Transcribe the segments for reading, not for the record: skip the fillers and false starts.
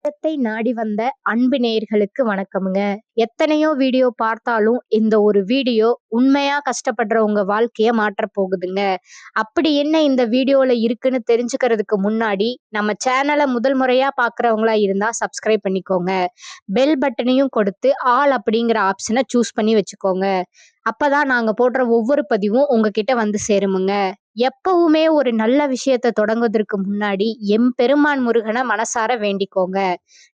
மாற்றத்தை நாடி வந்த அன்பு நேயர்களுக்கு வணக்கமுங்க. எத்தனையோ வீடியோ பார்த்தாலும் இந்த ஒரு வீடியோ உண்மையா கஷ்டப்படுற உங்க வாழ்க்கைய மாற்றப் போகுதுங்க. அப்படி என்ன இந்த வீடியோல இருக்குன்னு தெரிஞ்சுக்கிறதுக்கு முன்னாடி நம்ம சேனல முதல் முறையா பார்க்குறவங்களா இருந்தா சப்ஸ்கிரைப் பண்ணிக்கோங்க. பெல் பட்டனையும் கொடுத்து ஆல் அப்படிங்கிற ஆப்ஷனை சூஸ் பண்ணி வச்சுக்கோங்க. அப்பதான் நாங்க போடுற ஒவ்வொரு பதிவும் உங்ககிட்ட வந்து சேருமுங்க. எப்பவுமே ஒரு நல்ல விஷயத்த தொடங்குவதற்கு முன்னாடி எம்பெருமான் முருகனை மனசார வேண்டிக்கோங்க.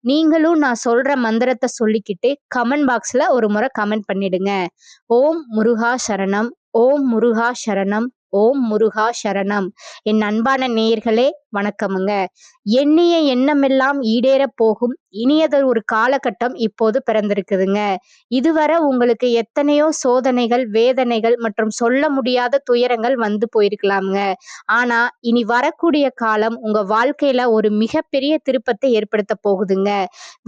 நீங்களும் நான் சொல்ற மந்திரத்தை சொல்லிக்கிட்டு கமெண்ட் பாக்ஸ்ல ஒரு முறை கமெண்ட் பண்ணிடுங்க. ஓம் முருகா சரணம், ஓம் முருகா சரணம், ஓம் முருகா சரணம். என் அன்பான நேயர்களே வணக்கமுங்க. எண்ணிய எண்ணமெல்லாம் ஈடேற போகும் இனியதொரு ஒரு காலகட்டம் இப்போது பிறந்திருக்குதுங்க. இதுவரை உங்களுக்கு எத்தனையோ சோதனைகள், வேதனைகள் மற்றும் சொல்ல முடியாத துயரங்கள் வந்து போயிருக்கலாமுங்க. ஆனா இனி வரக்கூடிய காலம் உங்க வாழ்க்கையில ஒரு மிகப்பெரிய திருப்பத்தை ஏற்படுத்த போகுதுங்க.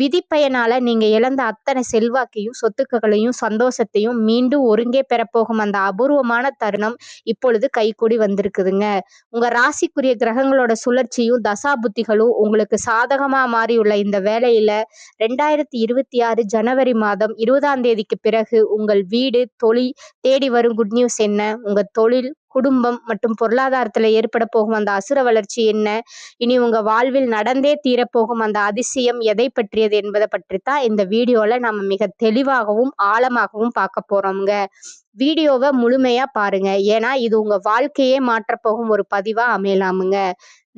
விதி பயனால நீங்க இழந்த அத்தனை செல்வாக்கையும், சொத்துக்களையும், சந்தோஷத்தையும் மீண்டும் ஒருங்கே பெறப்போகும் அந்த அபூர்வமான தருணம் இப்பொழுது கைகூடி வந்திருக்குதுங்க. உங்க ராசிக்குரிய கிரகங்களோட சுழற்சியும் தசா புத்திகளும் உங்களுக்கு சாதகமா மாறியுள்ள இந்த வேளையில 2026 ஜனவரி மாதம் 20ஆம் தேதிக்கு பிறகு உங்கள் வீடு, தொழில் தேடி வரும் குட் நியூஸ் என்ன? உங்க தொழில், குடும்பம் மற்றும் பொருளாதாரத்துல ஏற்பட போகும் அந்த அசுர வளர்ச்சி என்ன? இனி உங்க வாழ்வில் நடந்தே தீரப்போகும் அந்த அதிசயம் எதை பற்றியது என்பதை பற்றித்தான் இந்த வீடியோல நம்ம மிக தெளிவாகவும் ஆழமாகவும் பார்க்க போறோம்ங்க. வீடியோவை முழுமையா பாருங்க. ஏன்னா இது உங்க வாழ்க்கையே மாற்றப்போகும் ஒரு பதிவா அமையலாமுங்க.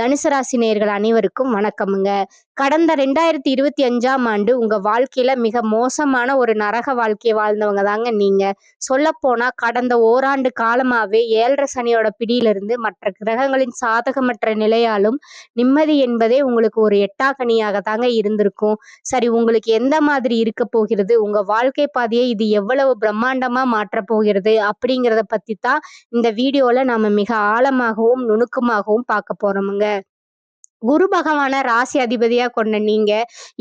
தனுசு ராசி நேயர்கள் அனைவருக்கும் வணக்கமுங்க. கடந்த 2025ஆம் ஆண்டு உங்க வாழ்க்கையில மிக மோசமான ஒரு நரக வாழ்க்கையை வாழ்ந்தவங்க தாங்க நீங்க. சொல்ல போனா கடந்த ஓராண்டு காலமாவே 7.5 சனியோட பிடியிலிருந்து மற்ற கிரகங்களின் சாதகமற்ற நிலையாலும் நிம்மதி என்பதே உங்களுக்கு ஒரு எட்டாக்கனியாக தாங்க இருந்திருக்கும். சரி, உங்களுக்கு எந்த மாதிரி இருக்க போகிறது, உங்க வாழ்க்கை பாதையை இது எவ்வளவு பிரம்மாண்டமா மாற்றப் போகிறது அப்படிங்கிறத பத்தி தான் இந்த வீடியோல நாம மிக ஆழமாகவும் நுணுக்கமாகவும் பார்க்க போறோமுங்க. குரு பகவான ராசி அதிபதியா கொண்ட நீங்க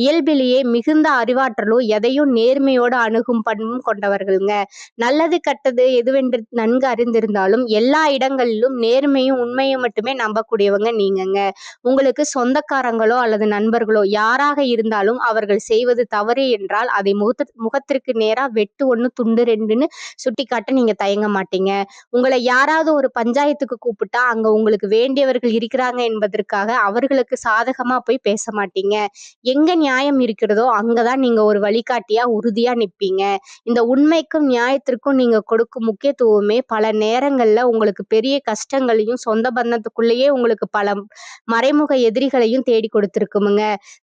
இயல்பிலேயே மிகுந்த அறிவாற்றலும் எதையும் நேர்மையோட அணுகும் பண்பும் கொண்டவர்களுங்க. நல்லது கெட்டது எதுவென்று நன்கு அறிந்திருந்தாலும் எல்லா இடங்களிலும் நேர்மையும் உண்மையும் மட்டுமே நம்பக்கூடியவங்க நீங்கங்க. உங்களுக்கு சொந்தக்காரங்களோ அல்லது நண்பர்களோ யாராக இருந்தாலும் அவர்கள் செய்வது தவறு என்றால் அதை முகத்திற்கு நேரா வெட்டு ஒண்ணு துண்டு ரெண்டுன்னு சுட்டி காட்ட நீங்க தயங்க மாட்டீங்க. உங்களை யாராவது ஒரு பஞ்சாயத்துக்கு கூப்பிட்டா அங்க உங்களுக்கு வேண்டியவர்கள் இருக்கிறாங்க என்பதற்காக அவர்களுக்கு சாதகமா போய் பேச மாட்டீங்க. எங்க நியாயம் இருக்கிறதோ அங்கதான் நீங்க ஒரு வழிகாட்டியா உறுதியா நிப்பீங்க. இந்த உண்மைக்கும் நியாயத்திற்கும் நீங்க கொடுக்கும் முக்கியத்துவமே பல நேரங்கள்ல உங்களுக்கு பெரிய கஷ்டங்களையும் சொந்த பந்தத்துக்குள்ளேயே உங்களுக்கு பல மறைமுக எதிரிகளையும் தேடி கொடுத்திருக்குமுங்க.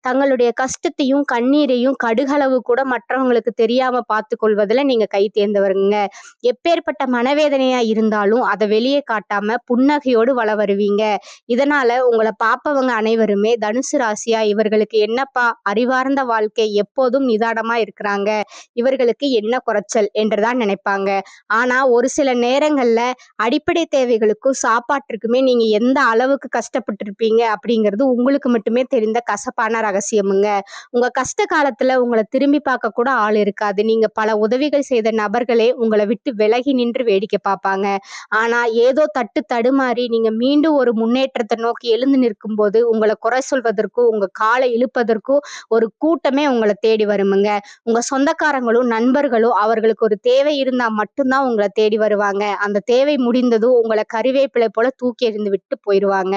தங்களுடைய கஷ்டத்தையும் கண்ணீரையும் கடுகளவு கூட மற்றவங்களுக்கு தெரியாம பார்த்து கொள்வதில் நீங்க கை தேர்ந்தவருங்க. எப்பேற்பட்ட மனவேதனையா இருந்தாலும் அதை வெளியே காட்டாம புன்னகையோடு வள வருவீங்க. இதனால உங்களை பார்ப்பவங்க அனைவருமே தனுசு ராசியா இவர்களுக்கு என்னப்பா அறிவார்ந்த வாழ்க்கை, எப்போதும் நிதானமா இருக்கிறாங்க, இவர்களுக்கு என்ன குறைச்சல் என்றுதான் நினைப்பாங்க. ஆனா ஒரு சில நேரங்கள்ல அடிப்படை தேவைகளுக்கும் சாப்பாட்டிற்குமே நீங்க எந்த அளவுக்கு கஷ்டப்பட்டு இருப்பீங்க அப்படிங்கிறது உங்களுக்கு மட்டுமே தெரிந்த கசப்பான ரகசியமுங்க. உங்க கஷ்ட காலத்துல உங்களை திரும்பி பார்க்க கூட ஆள் இருக்காது. நீங்க பல உதவிகள் செய்த நபர்களே உங்களை விட்டு விலகி நின்று வேடிக்கை பார்ப்பாங்க. ஆனா ஏதோ தடுமாறி நீங்க மீண்டும் ஒரு முன்னேற்றத்தை நோக்கி எழுந்து நிற்கும் போது உங்களை குறை சொல்வதற்கும் உங்க காலை இழுப்பதற்கும் ஒரு கூட்டமே உங்களை தேடி வருமுங்க. உங்க சொந்தக்காரங்களும் நண்பர்களும் அவர்களுக்கு ஒரு தேவை இருந்தா மட்டும்தான் உங்களை தேடி வருவாங்க. அந்த தேவை முடிந்ததும் உங்களை கறிவேப்பிலை போல தூக்கி எறிந்து விட்டு போயிடுவாங்க.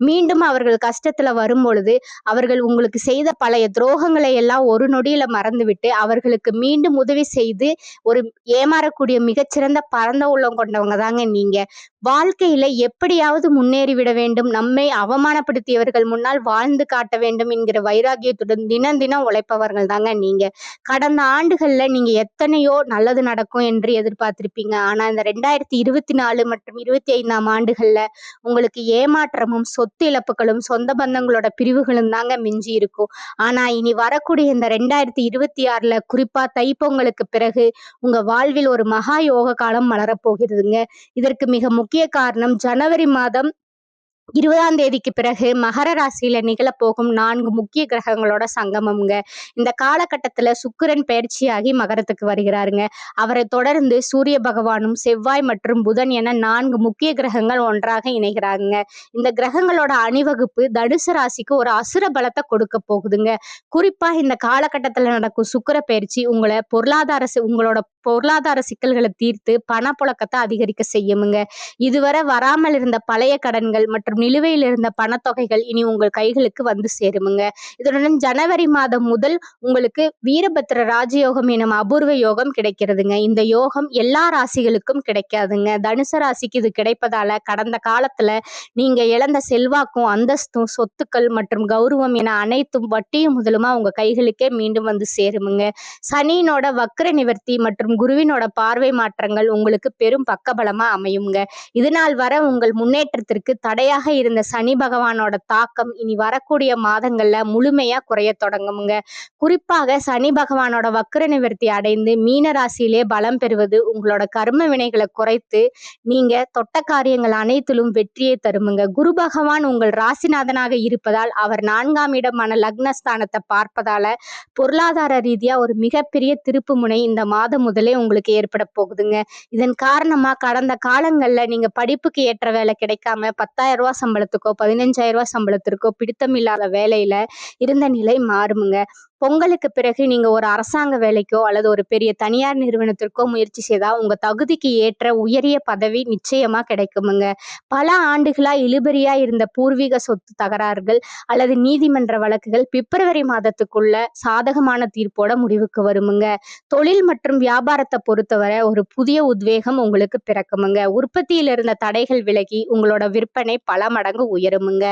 மீண்டும் அவர்கள் கஷ்டத்துல வரும் பொழுது அவர்கள் உங்களுக்கு செய்த பழைய துரோகங்களை எல்லாம் ஒரு நொடியில மறந்துவிட்டு அவர்களுக்கு மீண்டும் உதவி செய்து ஒரு ஏமாறக்கூடிய மிகச்சிறந்த பரந்த உள்ளம் கொண்டவங்க தாங்க நீங்க. வாழ்க்கையில எப்படியாவது முன்னேறிவிட வேண்டும், நம்மை அவமானப்படுத்தியவர்கள் முன்னால் வாழ்ந்து காட்ட வேண்டும் என்கிற வைராகியத்துடன் தினம் தினம் உழைப்பவர்கள் தாங்க நீங்க. கடந்த ஆண்டுகள்ல நீங்க எத்தனையோ நல்லது நடக்கும் என்று எதிர்பார்த்திருப்பீங்க. ஆனா இந்த 2024 மற்றும் 25ஆம் ஆண்டுகள்ல உங்களுக்கு ஏமாற்றமும் சொத்து இழப்புகளும் சொந்த பந்தங்களோட பிரிவுகளும் தாங்க மிஞ்சி இருக்கும். ஆனா இனி வரக்கூடிய இந்த 2026ல குறிப்பா தைப்பொங்கலுக்கு பிறகு உங்க வாழ்வில் ஒரு மகா யோக காலம் மலரப்போகிறதுங்க. இதற்கு மிக முக்கிய காரணம் ஜனவரி மாதம் 20ஆம் தேதிக்கு பிறகு மகர ராசியில நிகழப்போகும் 4 முக்கிய கிரகங்களோட சங்கமம்ங்க. இந்த காலகட்டத்துல சுக்கிரன் பெயர்ச்சியாகி மகரத்துக்கு வருகிறாருங்க. அவரை தொடர்ந்து சூரிய பகவானும், செவ்வாய் மற்றும் புதன் என 4 முக்கிய கிரகங்கள் ஒன்றாக இணைகிறாங்க. இந்த கிரகங்களோட அணிவகுப்பு தனுசு ராசிக்கு ஒரு அசுர பலத்தை கொடுக்க போகுதுங்க. குறிப்பா இந்த காலகட்டத்துல நடக்கும் சுக்கிர பெயர்ச்சி உங்களோட பொருளாதார சிக்கல்களை தீர்த்து பணப்புழக்கத்தை அதிகரிக்க செய்யுமுங்க. இதுவரை வராமல் இருந்த பழைய கடன்கள் மற்றும் நிலுவையில் இருந்த பணத்தொகைகள் இனி உங்கள் கைகளுக்கு வந்து சேருமுங்க. இதனுடன் ஜனவரி மாதம் முதல் உங்களுக்கு வீரபத்திர ராஜயோகம் எனும் அபூர்வ யோகம் கிடைக்கிறதுங்க. இந்த யோகம் எல்லா ராசிகளுக்கும் கிடைக்காதுங்க. தனுசு ராசிக்கு இது கிடைப்பதால கடந்த காலத்துல நீங்க இழந்த செல்வாக்கும், அந்தஸ்தும், சொத்துக்கள் மற்றும் கௌரவம் என அனைத்தும் வட்டியும் முதலுமா உங்க கைகளுக்கே மீண்டும் வந்து சேருமுங்க. சனியினோட வக்ர நிவர்த்தி மற்றும் குருவினோட பார்வை மாற்றங்கள் உங்களுக்கு பெரும் பக்கபலமா அமையுங்க. இதனால் வர உங்கள் முன்னேற்றத்திற்கு தடையாக இருந்த சனி பகவானோட தாக்கம் இனி வரக்கூடிய மாதங்கள்ல முழுமையா குறைய தொடங்குமுங்க. குறிப்பாக சனி பகவானோட வக்ர நிவர்த்தி அடைந்து மீன ராசியிலே பலம் பெறுவது உங்களோட கர்ம வினைகளை குறைத்து நீங்க தொட்ட காரியங்கள் அனைத்திலும் வெற்றியை தருமுங்க. குரு பகவான் உங்கள் ராசிநாதனாக இருப்பதால் அவர் 4ஆம் இடமான லக்னஸ்தானத்தை பார்ப்பதால பொருளாதார ரீதியா ஒரு மிகப்பெரிய திருப்பு முனை இந்த மாதம் முதலே உங்களுக்கு ஏற்பட போகுதுங்க. இதன் காரணமா கடந்த காலங்கள்ல நீங்க படிப்புக்கு ஏற்ற வேலை கிடைக்காம 10,000 ரூபாய் சம்பளத்துக்கோ 15,000 ரூபாய் சம்பளத்திற்கோ பிடித்தமில்லாத வேலையில இருந்த நிலை மாறுமுங்க. பொங்கலுக்கு பிறகு நீங்க ஒரு அரசாங்க வேலைக்கோ அல்லது ஒரு பெரிய தனியார் நிறுவனத்திற்கோ முயற்சி செய்தா உங்க தகுதிக்கு ஏற்ற உயரிய பதவி நிச்சயமா கிடைக்குமுங்க. பல ஆண்டுகளா இழுபறியா இருந்த பூர்வீக சொத்து தகராறுகள் அல்லது நீதிமன்ற வழக்குகள் பிப்ரவரி மாதத்துக்குள்ள சாதகமான தீர்ப்போட முடிவுக்கு வருமுங்க. தொழில் மற்றும் வியாபாரத்தை பொறுத்தவரை ஒரு புதிய உத்வேகம் உங்களுக்கு பிறக்குமுங்க. உற்பத்தியில் இருந்த தடைகள் விலகி உங்களோட விற்பனை பல மடங்கு உயருமுங்க.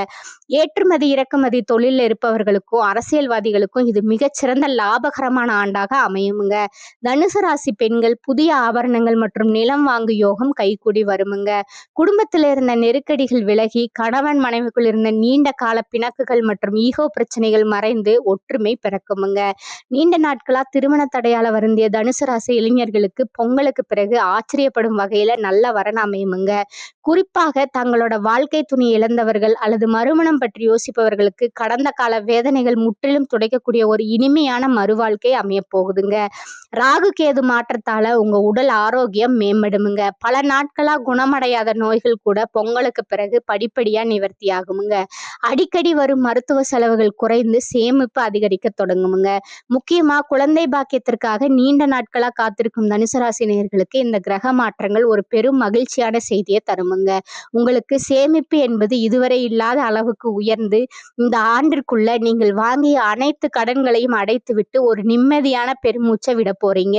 ஏற்றுமதி இறக்குமதி தொழிலில் இருப்பவர்களுக்கும் அரசியல்வாதிகளுக்கும் இது மிகச்சிறந்த லாபகரமான ஆண்டாக அமையுமுங்க. தனுசு ராசி பெண்கள் புதிய ஆபரணங்கள் மற்றும் நிலம் வாங்கு யோகம் கைகூடி வருமுங்க. குடும்பத்தில் இருந்த நெருக்கடிகள் விலகி கணவன் மனைவிக்குள் இருந்த நீண்ட கால பிணக்குகள் மற்றும் ஈகோ பிரச்சனைகள் மறைந்து ஒற்றுமை பிறக்குமுங்க. நீண்ட நாட்களா திருமண தடையால வருந்திய தனுசு ராசி இளைஞர்களுக்கு பொங்கலுக்கு பிறகு ஆச்சரியப்படும் வகையில நல்ல வரன் அமையுமுங்க. குறிப்பாக தங்களோட வாழ்க்கை துணை இழந்தவர்கள் அல்லது மறுமணம் பற்றி யோசிப்பவர்களுக்கு கடந்த கால வேதனைகள் முற்றிலும் துடைக்கக்கூடிய ஒரு இனிமையான மறுவாழ்க்கை அமைய போகுதுங்க. ராகு கேது மாற்றத்தால உங்க உடல் ஆரோக்கியம் மேம்படுமுங்க. பல நாட்களா குணமடையாத நோய்கள் கூட பொங்கலுக்கு பிறகு படிப்படியா நிவர்த்தி ஆகுமுங்க. அடிக்கடி வரும் மருத்துவ செலவுகள் குறைந்து சேமிப்பு அதிகரிக்க தொடங்குமுங்க. முக்கியமா குழந்தை பாக்கியத்திற்காக நீண்ட நாட்களா காத்திருக்கும் தனுசு ராசி நேயர்களுக்கு இந்த கிரக மாற்றங்கள் ஒரு பெரும் மகிழ்ச்சியான செய்தியை தருமுங்க. உங்களுக்கு சேமிப்பு என்பது இதுவரை இல்லாத அளவுக்கு உயர்ந்து இந்த ஆண்டிற்குள்ள நீங்கள் வாங்கிய அனைத்து கடன்களையும் அடைத்துவிட்டு ஒரு நிம்மதியான பெருமூச்சை விட போறீங்க.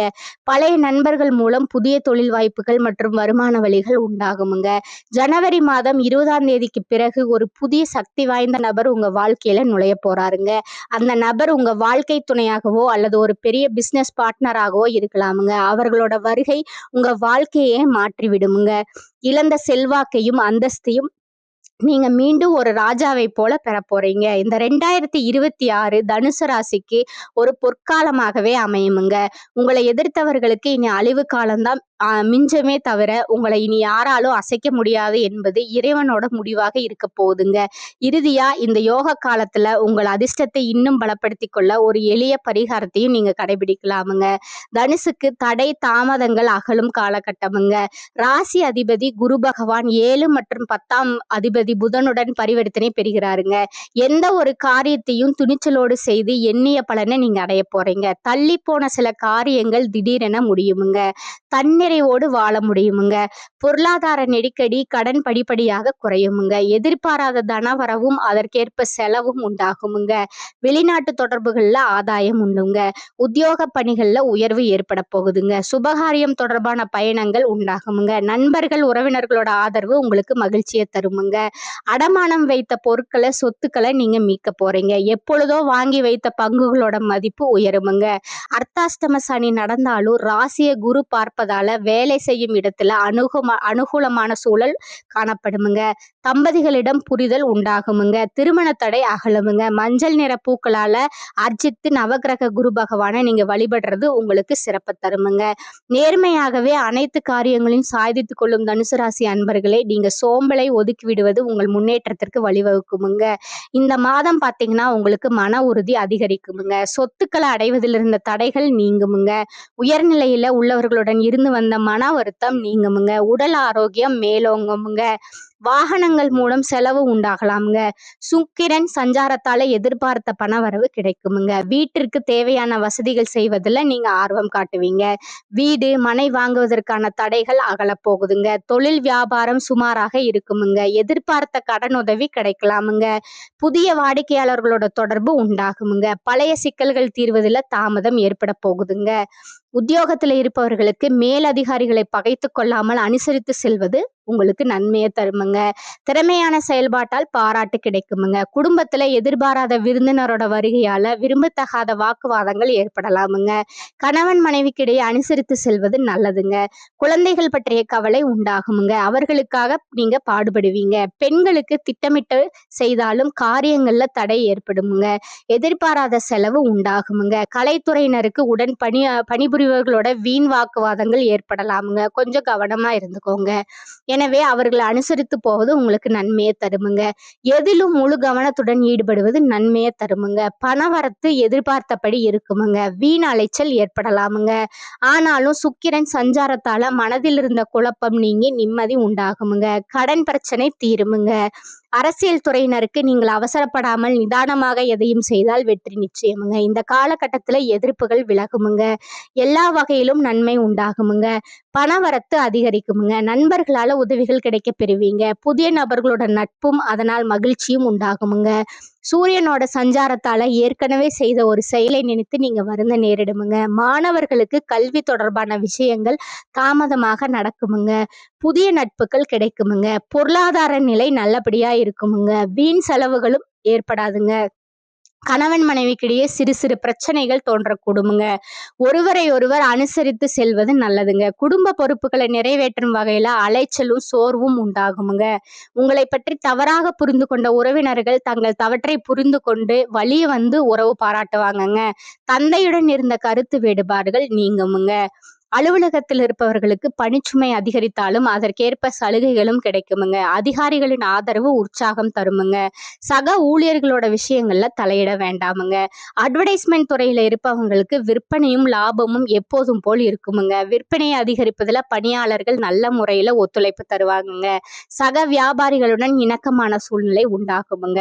பழைய நண்பர்கள் மூலம் புதிய தொழில் வாய்ப்புகள் மற்றும் வருமான வழிகள் உண்டாகுமுங்க. ஜனவரி மாதம் 20ஆம் தேதிக்கு பிறகு ஒரு புதிய சக்தி வாய்ந்த நபர் உங்க வாழ்க்கையில நுழைய போறாருங்க. அந்த நபர் உங்க வாழ்க்கை துணையாகவோ அல்லது ஒரு பெரிய பிசினஸ் பார்ட்னராகவோ இருக்கலாமுங்க. அவர்களோட வருகை உங்க வாழ்க்கையே மாற்றி விடுமுங்க. இழந்த செல்வாக்கையும் அந்தஸ்தையும் நீங்க மீண்டும் ஒரு ராஜாவை போல பெற போறீங்க. இந்த 2026 தனுசு ராசிக்கு ஒரு பொற்காலமாகவே அமையுமுங்க. உங்களை எதிர்த்தவர்களுக்கு இனி அழிவு காலம்தான் மிஞ்சமே தவிர உங்களை இனி யாராலும் அசைக்க முடியாது என்பது இறைவனோட முடிவாக இருக்க போகுதுங்க. இறுதியா இந்த யோக காலத்துல உங்கள் அதிர்ஷ்டத்தை இன்னும் பலப்படுத்தி கொள்ள ஒரு எளிய பரிகாரத்தையும் நீங்க கடைபிடிக்கலாமுங்க. தனுசுக்கு தடை தாமதங்கள் அகலும் காலகட்டமுங்க. ராசி அதிபதி குரு பகவான் 7 மற்றும் 10ஆம் அதிபதி புதனுடன் பரிவர்த்தனை பெறுகிறாருங்க. எந்த ஒரு காரியத்தையும் துணிச்சலோடு செய்து எண்ணிய பலனை நீங்க அடைய போறீங்க. தள்ளி போன சில காரியங்கள் திடீரென முடியுமுங்க. தன்னிறைவோடு வாழ முடியுமுங்க. பொருளாதார நெருக்கடி கடன் படிப்படியாக குறையுமுங்க. எதிர்பாராத தனவரவும் அதற்கேற்ப செலவும் உண்டாகுமுங்க. வெளிநாட்டு தொடர்புகள்ல ஆதாயம் உண்டுங்க. உத்தியோக பணிகள்ல உயர்வு ஏற்பட போகுதுங்க. சுபகாரியம் தொடர்பான பயணங்கள் உண்டாகுமுங்க. நண்பர்கள் உறவினர்களோட ஆதரவு உங்களுக்கு மகிழ்ச்சியை தருமுங்க. அடமானம் வைத்த பொருட்களை சொத்துக்களை நீங்க மீட்க போறீங்க. எப்பொழுதோ வாங்கி வைத்த பங்குகளோட மதிப்பு உயருமுங்க. அர்த்தாஷ்டம சனி நடந்தாலும் ராசியை குரு பார்ப்பதால வேலை செய்யும் இடத்துல அனுகூலமான சூழல் காணப்படுமுங்க. தம்பதிகளிடம் புரிதல் உண்டாகுமுங்க. திருமண தடை அகலுமுங்க. மஞ்சள் நிற பூக்களால அர்ச்சித்து நவகிரக குரு பகவானை நீங்க வழிபடுறது உங்களுக்கு சிறப்பு தருமுங்க. நேர்மையாகவே அனைத்து காரியங்களையும் சாதித்துக் கொள்ளும் தனுசு ராசி அன்பர்களே, நீங்க சோம்பலை ஒதுக்கி விடுவது உங்கள் முன்னேற்றத்திற்கு வழிவகுக்குமுங்க. இந்த மாதம் பார்த்தீங்கன்னா, உங்களுக்கு மன உறுதி அதிகரிக்குமுங்க. சொத்துக்கள அடைவதில் இருந்த தடைகள் நீங்குமுங்க. உயர்நிலையில உள்ளவர்களுடன் இருந்து வந்த மன வருத்தம் நீங்குமுங்க. உடல் ஆரோக்கியம் மேலோங்குமுங்க. வாகனங்கள் மூலம் செலவு உண்டாகலாமுங்க. சுக்கிரன் சஞ்சாரத்தால எதிர்பார்த்த பணவரவு கிடைக்குமுங்க. வீட்டிற்கு தேவையான வசதிகள் செய்வதில் நீங்க ஆர்வம் காட்டுவீங்க. வீடு, மனை வாங்குவதற்கான தடைகள் அகலப் போகுதுங்க. தொழில் வியாபாரம் சுமாராக இருக்குமுங்க. எதிர்பார்த்த கடன் உதவி கிடைக்கலாமுங்க. புதிய வாடிக்கையாளர்களோட தொடர்பு உண்டாகுமுங்க. பழைய சிக்கல்கள் தீர்வதில் தாமதம் ஏற்பட போகுதுங்க. உத்தியோகத்துல இருப்பவர்களுக்கு மேலதிகாரிகளை பகைத்து கொள்ளாமல் அனுசரித்து செல்வது உங்களுக்கு நன்மையை தருமுங்க. திறமையான செயல்பாட்டால் பாராட்டு கிடைக்குமுங்க. குடும்பத்துல எதிர்பாராத விருந்தினரோட வருகையால விரும்பத்தகாத வாக்குவாதங்கள் ஏற்படலாமுங்க. கணவன் மனைவிக்கிடையே அனுசரித்து செல்வது நல்லதுங்க. குழந்தைகள் பற்றிய கவலை உண்டாகுமுங்க. அவர்களுக்காக நீங்க பாடுபடுவீங்க. பெண்களுக்கு திட்டமிட்டு செய்தாலும் காரியங்கள்ல தடை ஏற்படுமுங்க. எதிர்பாராத செலவு உண்டாகுமுங்க. கலைத்துறையினருக்கு உடன் பணிபுரிவர்களோட வீண் வாக்குவாதங்கள் ஏற்படலாமுங்க. கொஞ்சம் கவனமா இருந்துக்கோங்க. எனவே அவர்களை அனுசரித்து போவது உங்களுக்கு நன்மையை தருமுங்க. எதிலும் முழு கவனத்துடன் ஈடுபடுவது நன்மையை தருமுங்க. பணவரத்து எதிர்பார்த்தபடி இருக்குமுங்க. வீண் அலைச்சல் ஏற்படலாமுங்க. ஆனாலும் சுக்கிரன் சஞ்சாரத்தால மனதில் இருந்த குழப்பம் நீங்கி நிம்மதி உண்டாகுமுங்க. கடன் பிரச்சனை தீருமுங்க. அரசியல் துறையினருக்கு நீங்கள் அவசரப்படாமல் நிதானமாக எதையும் செய்தால் வெற்றி நிச்சயமுங்க. இந்த காலகட்டத்துல எதிர்ப்புகள் விலகுமுங்க. எல்லா வகையிலும் நன்மை உண்டாகுமுங்க. பணவரத்து அதிகரிக்குமுங்க. நண்பர்களால உதவிகள் கிடைக்க பெறுவீங்க. புதிய நபர்களோட நட்பும் அதனால் மகிழ்ச்சியும் உண்டாகுமுங்க. சூரியனோட சஞ்சாரத்தால ஏற்கனவே செய்த ஒரு செயலை நினைத்து நீங்க வருந்த நேரிடுமுங்க. மாணவர்களுக்கு கல்வி தொடர்பான விஷயங்கள் தாமதமாக நடக்குமுங்க. புதிய நட்புகள் கிடைக்குமுங்க. பொருளாதார நிலை நல்லபடியா இருக்குமுங்க. வீண் செலவுகளும் ஏற்படாதுங்க. கணவன் மனைவிக்கிடையே சிறு சிறு பிரச்சனைகள் தோன்றக்கூடுமுங்க. ஒருவரை ஒருவர் அனுசரித்து செல்வது நல்லதுங்க. குடும்ப பொறுப்புகளை நிறைவேற்றும் வகையில அலைச்சலும் சோர்வும் உண்டாகுமுங்க. உங்களை பற்றி தவறாக புரிந்து கொண்ட உறவினர்கள் தங்கள் தவற்றை புரிந்து கொண்டு வழிய வந்து உறவு பாராட்டுவாங்கங்க. தந்தையுடன் இருந்த கருத்து வேறுபாடுகள் நீங்குமுங்க. அலுவலகத்தில் இருப்பவர்களுக்கு பணிச்சுமை அதிகரித்தாலும் அதற்கேற்ப சலுகைகளும் கிடைக்குமுங்க. அதிகாரிகளின் ஆதரவு உற்சாகம் தருமுங்க. சக ஊழியர்களோட விஷயங்கள்ல தலையிட வேண்டாமுங்க. அட்வர்டைஸ்மெண்ட் துறையில இருப்பவங்களுக்கு விற்பனையும் லாபமும் எப்போதும் போல் இருக்குமுங்க. விற்பனையை அதிகரிப்பதில் பணியாளர்கள் நல்ல முறையில ஒத்துழைப்பு தருவாங்க. சக வியாபாரிகளுடன் இணக்கமான சூழ்நிலை உண்டாகுமுங்க.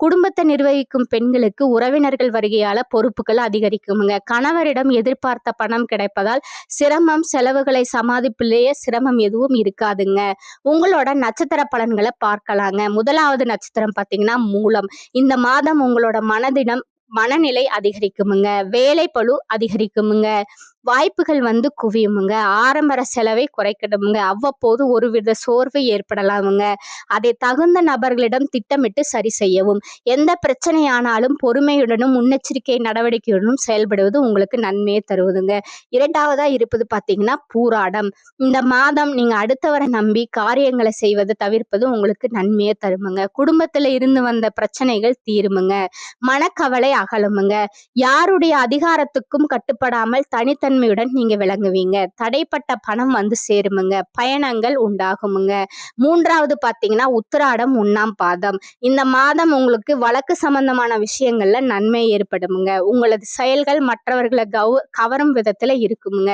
குடும்பத்தை நிர்வகிக்கும் பெண்களுக்கு உறவினர்கள் வருகையால பொறுப்புகள் அதிகரிக்குமுங்க. கணவரிடம் எதிர்பார்த்த பணம் கிடைப்பதால் சிரமம், செலவுகளை சமாளிப்பிலேயே சிரமம் எதுவும் இருக்காதுங்க. உங்களோட நட்சத்திர பலன்களை பார்க்கலாங்க. முதலாவது நட்சத்திரம் பார்த்தீங்கன்னா மூலம். இந்த மாதம் உங்களோட மனநிலை அதிகரிக்குமுங்க. வேலை பளு அதிகரிக்குமுங்க. வாய்ப்புகள் வந்து குவியுமுங்க. ஆடம்பர செலவை குறைக்கணுமுங்க. அவ்வப்போது ஒருவித சோர்வு ஏற்படலாமுங்க. அதை தகுந்த நபர்களிடம் திட்டமிட்டு சரி செய்யவும். எந்த பிரச்சனையானாலும் பொறுமையுடனும் முன்னெச்சரிக்கை நடவடிக்கையுடனும் செயல்படுவது உங்களுக்கு நன்மையை தருவதுங்க. இரண்டாவதா இருப்பது பார்த்தீங்கன்னா பூராடம். இந்த மாதம் நீங்க அடுத்தவரை நம்பி காரியங்களை செய்வதை தவிர்ப்பது உங்களுக்கு நன்மையை தருமுங்க. குடும்பத்துல இருந்து வந்த பிரச்சனைகள் தீருமுங்க. மனக்கவலை அகலுமுங்க. யாருடைய அதிகாரத்துக்கும் கட்டுப்படாமல் தனித்தன்மையுடன் நீங்க விளங்குவீங்க. தடைப்பட்ட பணம் வந்து சேருமுங்க. பயணங்கள் உண்டாகுமுங்க. மூன்றாவது பார்த்தீங்கன்னா உத்திராடம் 1ஆம் பாதம். இந்த மாதம் உங்களுக்கு வழக்கு சம்பந்தமான விஷயங்கள்ல நன்மை ஏற்படுமுங்க. உங்களது செயல்கள் மற்றவர்களை கவரும் விதத்துல இருக்குமுங்க.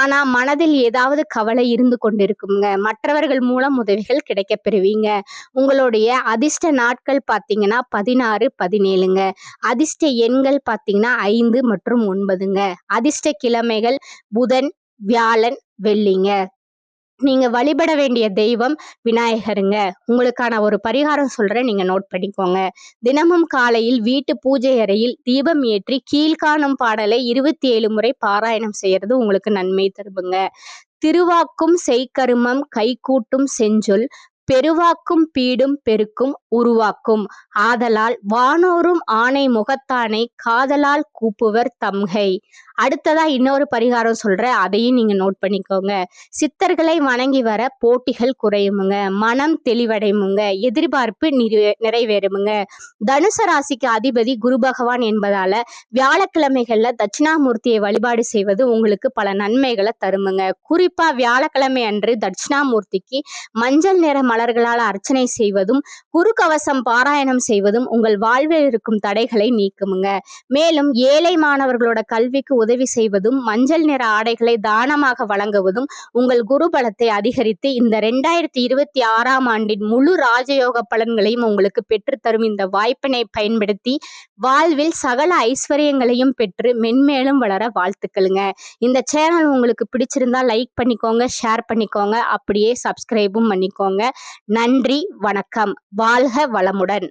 ஆனா மனதில் ஏதாவது கவலை இருந்து கொண்டிருக்குமுங்க. மற்றவர்கள் மூலம் உதவிகள் கிடைக்க பெறுவீங்க. உங்களுடைய அதிர்ஷ்ட நாட்கள் பார்த்தீங்கன்னா 16, 17ங்க. அதிர்ஷ்ட எண்கள் பார்த்தீங்கன்னா 5 மற்றும் 9ங்க. அதிர்ஷ்ட கிழமைகள் புதன், வியாழன், வெள்ளிங்க. நீங்க வழிபட வேண்டிய தெய்வம் விநாயகருங்க. உங்களுக்கான ஒரு பரிகாரம் சொல்றேன், நீங்க நோட் பண்ணிக்கோங்க. தினமும் காலையில் வீட்டு பூஜை அறையில் தீபம் ஏற்றி கீழ்காணும் பாடலை 27 முறை பாராயணம் செய்யறது உங்களுக்கு நன்மை தருமுங்க. திருவாக்கும் செய்கருமம் கைகூட்டும் செஞ்சொல் பெருவாக்கும் பீடும் பெருக்கும் உருவாக்கும். ஆதலால் வானோரும் ஆணை முகத்தானை காதலால் கூப்புவர் தம்கை. அடுத்ததா இன்னொரு பரிகாரம் சொல்றேன், அதையும் நீங்க நோட் பண்ணிக்கோங்க. சித்தர்களை வணங்கி வர போட்டிகள் குறையுமுங்க, மனம் தெளிவடையுமுங்க, எதிர்பார்ப்பு நிறைவேறுமுங்க. தனுசு ராசிக்கு அதிபதி குரு பகவான் என்பதால வியாழக்கிழமைகள்ல தட்சிணாமூர்த்தியை வழிபாடு செய்வது உங்களுக்கு பல நன்மைகளை தருமுங்க. குறிப்பா வியாழக்கிழமை அன்று தட்சிணாமூர்த்திக்கு மஞ்சள் நிற மலர்களால் அர்ச்சனை செய்வதும் குரு கவசம் பாராயணம் செய்வதும் உங்கள் வாழ்வில் இருக்கும் தடைகளை நீக்குமுங்க. மேலும் ஏழை மாணவர்களோட கல்விக்கு உதவி செய்வதும் மஞ்சள் நிற ஆடைகளை தானமாக வழங்குவதும் உங்கள் குரு பலத்தை அதிகரித்து இந்த 2026ஆம் ஆண்டின் முழு ராஜயோக பலன்களையும் உங்களுக்கு பெற்றுத்தரும் இந்த வாய்ப்பினை பயன்படுத்தி வாழ்வில் சகல ஐஸ்வர்யங்களையும் பெற்று மென்மேலும் வளர வாழ்த்துக்களுங்க. இந்த சேனல் உங்களுக்கு பிடிச்சிருந்தா லைக் பண்ணிக்கோங்க, ஷேர் பண்ணிக்கோங்க, அப்படியே சப்ஸ்கிரைபும் பண்ணிக்கோங்க. நன்றி, வணக்கம், வாழ்க வளமுடன்.